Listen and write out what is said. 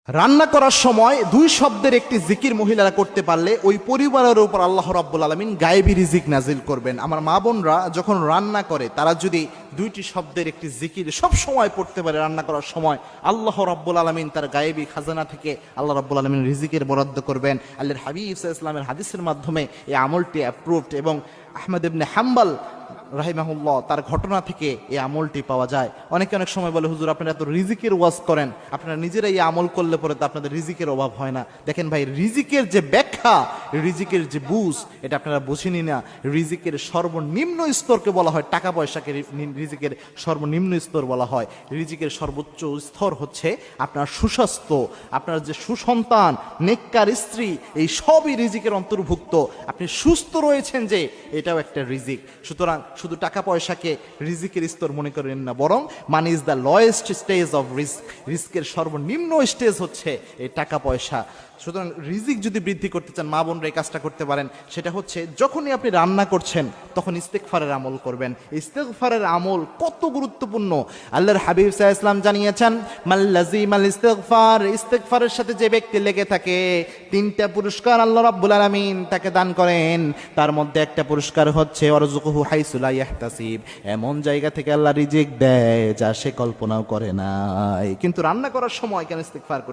রান্না করার সময় দুই শব্দের একটি জিকির মহিলারা করতে পারলে ওই পরিবারের উপর আল্লাহ রাব্বুল আলামিন গায়েবী রিজিক নাজিল করবেন। আমার মা বোনরা যখন রান্না করে তারা যদি দুইটি শব্দের একটি জিকির সব সময় পড়তে পারে রান্না করার সময়, আল্লাহ রাব্বুল আলামিন তার গায়েবী খাজানা থেকে আল্লাহ রাব্বুল আলামিন রিজিকের বরাদ্দ করবেন। আল্লাহর হাবিব সাল্লাল্লাহু আলাইহি ওয়াসাল্লামের হাদিসের মাধ্যমে এই আমলটি অ্যাপ্রুভড এবং আহমদ ইবনে হাম্বল রাহিমাহুল্লাহ তার ঘটনা থেকে এই আমলটি পাওয়া যায়। অনেকে অনেক সময় বলে, হুজুর আপনারা এত রিজিকের ওয়াজ করেন, আপনারা নিজেরাই এই আমল করলে পরে তো আপনাদের রিজিকের অভাব হয় না। দেখেন ভাই, রিজিকের যে ব্যাখ্যা, রিজিকের যে বুঝ, এটা আপনারা বুঝেনি না। রিজিকের সর্বনিম্ন স্তরকে বলা হয় টাকা পয়সাকে রিজিকের সর্বনিম্ন স্তর বলা হয়। রিজিকের সর্বোচ্চ স্তর হচ্ছে আপনার সুস্বাস্থ্য, আপনার যে সুসন্তান, নেককার স্ত্রী, এই সবই রিজিকের অন্তর্ভুক্ত। আপনি সুস্থ রয়েছেন যে, এটাও একটা রিজিক। সুতরাং শুধু টাকা পয়সাকে রিজিকের স্তর মনে করেন না, বরং money is the lowest stage of risk. রিস্কের সর্বনিম্ন স্টেজ হচ্ছে এই টাকা পয়সা। সুতরাং রিজিক যদি বৃদ্ধি করতে চান, মা বোনরা এই কাজটা করতে পারেন। সেটা হচ্ছে যখনই আপনি রান্না করছেন তখন ইস্তেগফারের আমল করবেন। ইস্তেগফারের আমল কত গুরুত্বপূর্ণ আল্লাহর হাবিব সাল্লাল্লাহু আলাইহি ওয়াসাল্লাম জানিয়েছেন, মাল্লাজিমাল ইস্তেগফার, ইস্তেগফারের সাথে যে ব্যক্তি লেগে থাকে তিনটা পুরস্কার আল্লাহ রাব্বুল আলামিন তাকে দান করেন। তার মধ্যে একটা পুরস্কার হচ্ছে ওয়ারযুকুহু হাইসু লা ইয়াহতাসিব, এমন জায়গা থেকে আল্লাহ রিজিক দেয় যা সে কল্পনাও করে নাই। কিন্তু রান্না করার সময় কেন ইস্তেগফার করতে